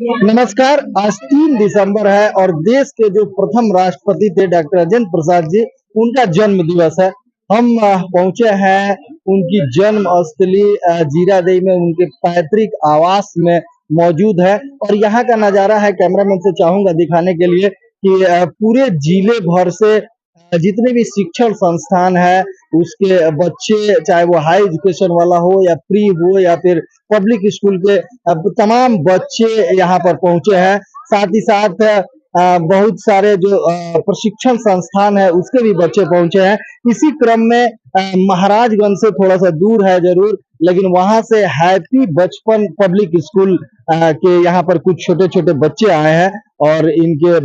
नमस्कार। आज 3 दिसंबर है और देश के जो प्रथम राष्ट्रपति थे डॉक्टर राजेंद्र प्रसाद जी, उनका जन्म दिवस है। हम पहुंचे हैं उनकी जन्म स्थली जीरादेई में, उनके पैतृक आवास में मौजूद है और यहाँ का नजारा है, कैमरामैन से चाहूंगा दिखाने के लिए कि पूरे जिले भर से जितने भी शिक्षण संस्थान है उसके बच्चे, चाहे वो हाई एजुकेशन वाला हो या प्री हो या फिर पब्लिक स्कूल के, अब तमाम बच्चे यहाँ पर पहुंचे हैं। साथ ही साथ बहुत सारे जो प्रशिक्षण संस्थान है उसके भी बच्चे पहुंचे हैं। इसी क्रम में महाराजगंज से थोड़ा सा दूर है जरूर, लेकिन वहां से हैप्पी बचपन पब्लिक स्कूल के यहाँ पर कुछ छोटे छोटे बच्चे आए हैं और इनके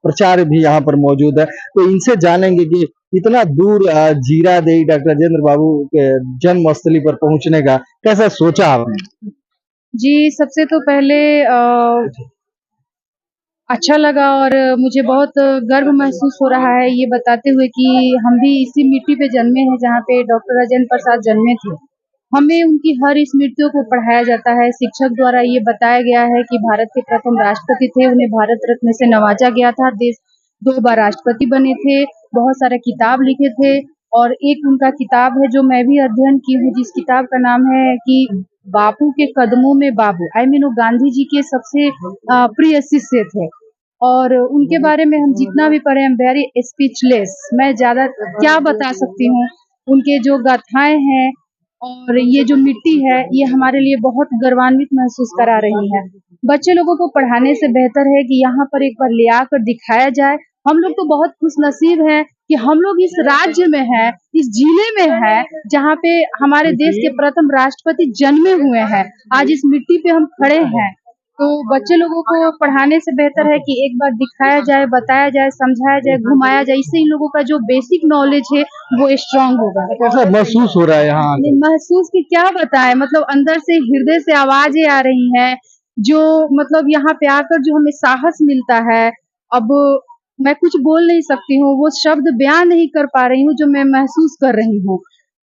प्रचार भी यहाँ पर मौजूद है। तो इनसे जानेंगे कि इतना दूर जीरादेई डॉक्टर राजेंद्र बाबू के जन्म स्थली पर पहुंचने का कैसा सोचा आपने? जी, सबसे तो पहले अच्छा लगा और मुझे बहुत गर्व महसूस हो रहा है ये बताते हुए कि हम भी इसी मिट्टी पे जन्मे हैं जहाँ पे डॉक्टर राजेंद्र प्रसाद जन्मे थे। हमें उनकी हर स्मृतियों को पढ़ाया जाता है। शिक्षक द्वारा ये बताया गया है कि भारत के प्रथम राष्ट्रपति थे, उन्हें भारत रत्न से नवाजा गया था। देश 2 बार राष्ट्रपति बने थे, बहुत सारे किताब लिखे थे और एक उनका किताब है जो मैं भी अध्ययन की हूँ, जिस किताब का नाम है कि बापू के कदमों में बाबू। वो गांधी जी के सबसे प्रिय शिष्य थे और उनके बारे में हम जितना भी पढ़े, वेरी स्पीचलेस। मैं ज्यादा क्या बता सकती हूँ। उनके जो गाथाएं हैं और ये जो मिट्टी है, ये हमारे लिए बहुत गर्वान्वित महसूस करा रही है। बच्चे लोगों को पढ़ाने से बेहतर है कि यहाँ पर एक बार ले आकर दिखाया जाए। हम लोग तो बहुत खुशनसीब हैं कि हम लोग इस राज्य में हैं, इस जिले में हैं, जहाँ पे हमारे देश के प्रथम राष्ट्रपति जन्मे हुए हैं। आज इस मिट्टी पे हम खड़े हैं, तो बच्चे लोगों को पढ़ाने से बेहतर है कि एक बार दिखाया जाए, बताया जाए, समझाया जाए, घुमाया जाए। इससे इन लोगों का जो बेसिक नॉलेज है वो स्ट्रांग होगा। कैसा महसूस हो रहा है यहाँ? महसूस की क्या बताएं, मतलब अंदर से, हृदय से आवाजें आ रही हैं, जो मतलब यहाँ पे आकर जो हमें साहस मिलता है। अब मैं कुछ बोल नहीं सकती हूँ, वो शब्द बयान नहीं कर पा रही हूँ जो मैं महसूस कर रही हूँ।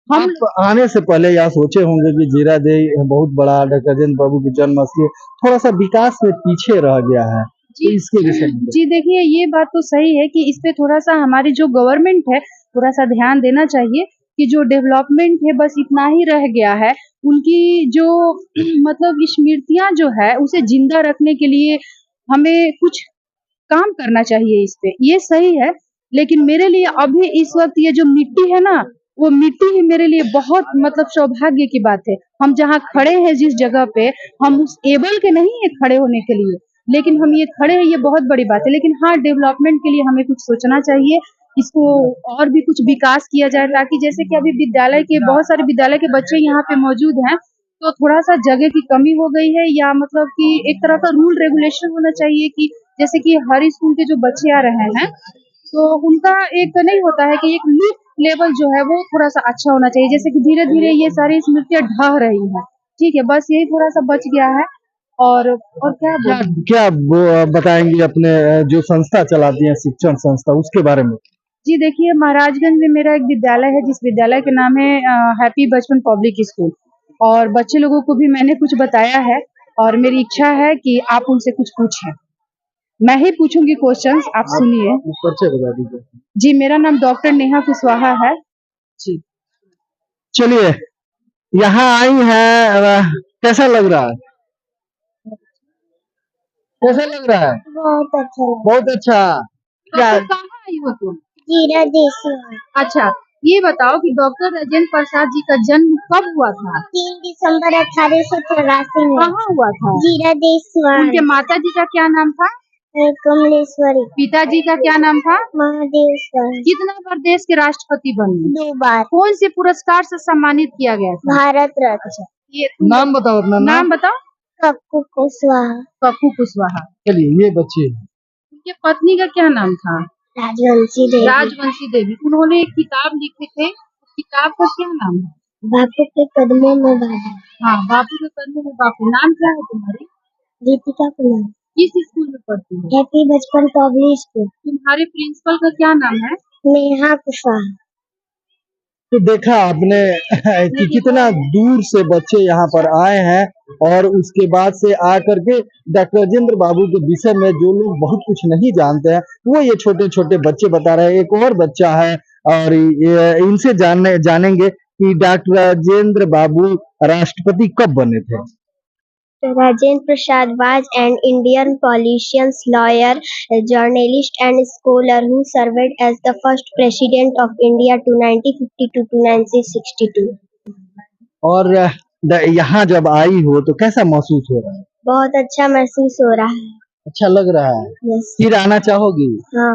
हम आप आने से पहले यह सोचे होंगे कि जीरादेई बहुत बड़ा डॉक्टर राजेंद्र बाबू की जन्म स्थली थोड़ा सा विकास में पीछे रह गया है, तो इसके विषय में जी देखिए, ये बात तो सही है कि इस पे थोड़ा-सा हमारी जो गवर्नमेंट है, थोड़ा-सा ध्यान देना चाहिए कि जो डेवलपमेंट है बस इतना ही रह गया है। उनकी जो मतलब स्मृतियाँ जो है उसे ज़िंदा रखने के लिए हमें कुछ काम करना चाहिए इस पे। ये सही है, लेकिन मेरे लिए अभी इस वक़्त ये जो मिट्टी है ना, वो मिट्टी ही मेरे लिए बहुत मतलब सौभाग्य की बात है। हम जहाँ खड़े हैं जिस जगह पे, हम उस एबल के नहीं हैं खड़े होने के लिए, लेकिन हम ये खड़े हैं, ये बहुत बड़ी बात है। लेकिन हाँ, डेवलपमेंट के लिए हमें कुछ सोचना चाहिए, इसको और भी कुछ विकास किया जाए, ताकि जैसे कि अभी विद्यालय के बहुत सारे विद्यालय के बच्चे यहाँ पे मौजूद हैं, तो थोड़ा-सा जगह की कमी हो गई है, या मतलब कि एक तरह का रूल रेगुलेशन होना चाहिए कि जैसे कि हर स्कूल के जो बच्चे आ रहे हैं, तो उनका एक नहीं होता है कि एक लुक लेवल जो है वो थोड़ा-सा अच्छा होना चाहिए। जैसे कि धीरे-धीरे ये सारी स्मृतियाँ ढह रही हैं। ठीक है, बस यही थोड़ा-सा बच गया है और क्या क्या बोलूँ? क्या बताएंगे अपने जो संस्था चलाती हैं शिक्षण संस्था उसके बारे में? जी देखिए, महाराजगंज में मेरा एक विद्यालय है, जिस विद्यालय के नाम है हैप्पी बचपन पब्लिक स्कूल, और बच्चे लोगों को भी मैंने कुछ बताया है और मेरी इच्छा है कि आप उनसे कुछ पूछें। मैं ही पूछूँगी क्वेश्चंस, आप सुनिए। परिचय बता दीजिए। जी, मेरा नाम डॉक्टर नेहा कुशवाहा है। जी। चलिए, यहाँ आई हैं, कैसा लग रहा है? कैसा लग रहा है? बहुत अच्छा लगा। बहुत अच्छा। क्या तो कहाँ आई हो तुम? जीरादेई से। अच्छा, ये बताओ कि डॉक्टर राजेंद्र प्रसाद जी का जन्म कब हुआ था? 3 दिसंबर 1884 में कहाँ हुआ था? जीरादेई उनके सिवान माता जी का क्या नाम था? कमलेश्वरी पिताजी का क्या नाम था? महादेव स्वामी। कितना बार देश के राष्ट्रपति बने? 2 बार कौन से पुरस्कार से सम्मानित किया गया था? भारत रत्न। ये नाम बताओ अपना नाम बताओ। कक्कू कुशवाहा पप्पू कुशवाहा। चलिए, ये बच्चे उनके पत्नी का क्या नाम था? राजवंशी देवी। राजवंशी देवी। उन्होंने एक किताब लिखे थे, उस किताब का क्या नाम है? बापू के कदमों में बाबू। हाँ, बापू के कदमों में बापू। नाम क्या है तुम्हारी? दीपिका कुमार। किस स्कूल में पढ़ती हो? हैप्पी बचपन पब्लिक स्कूल। तुम्हारे प्रिंसिपल का क्या नाम है? नेहा कुशवाहा। तो देखा आपने कि कितना दूर से बच्चे यहाँ पर आए हैं और उसके बाद से आकर के डॉक्टर राजेंद्र बाबू के विषय में जो लोग बहुत कुछ नहीं जानते हैं वो ये छोटे छोटे बच्चे बता रहे हैं। एक और बच्चा है और इनसे जानेंगे कि डॉक्टर राजेंद्र बाबू राष्ट्रपति कब बने थे। Rajendra Prasad was an Indian politician, lawyer, journalist, and scholar who served as the first president of India to 1952 to 1962. और यहाँ जब आई हो तो कैसा महसूस हो रहा है। बहुत अच्छा महसूस हो रहा है। अच्छा लग रहा है। यस। फिर आना चाहोगी। हाँ।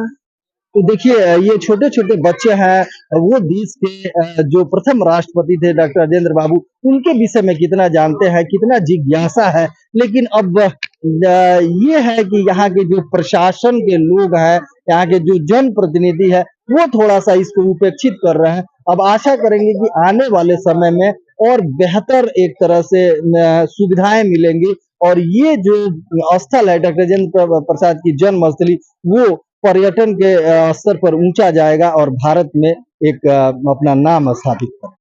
तो देखिए ये छोटे छोटे बच्चे हैं वो देश के जो प्रथम राष्ट्रपति थे डॉक्टर राजेंद्र बाबू उनके विषय में कितना जानते हैं, कितना जिज्ञासा है। लेकिन अब ये है कि यहाँ के जो प्रशासन के लोग हैं, यहाँ के जो जनप्रतिनिधि है वो थोड़ा सा इसको उपेक्षित कर रहे हैं। अब आशा करेंगे कि आने वाले समय में और बेहतर एक तरह से सुविधाएं मिलेंगी और ये जो स्थल है डॉक्टर राजेंद्र प्रसाद की जन्म स्थली वो पर्यटन के स्तर पर ऊंचा जाएगा और भारत में एक अपना नाम स्थापित करेगा।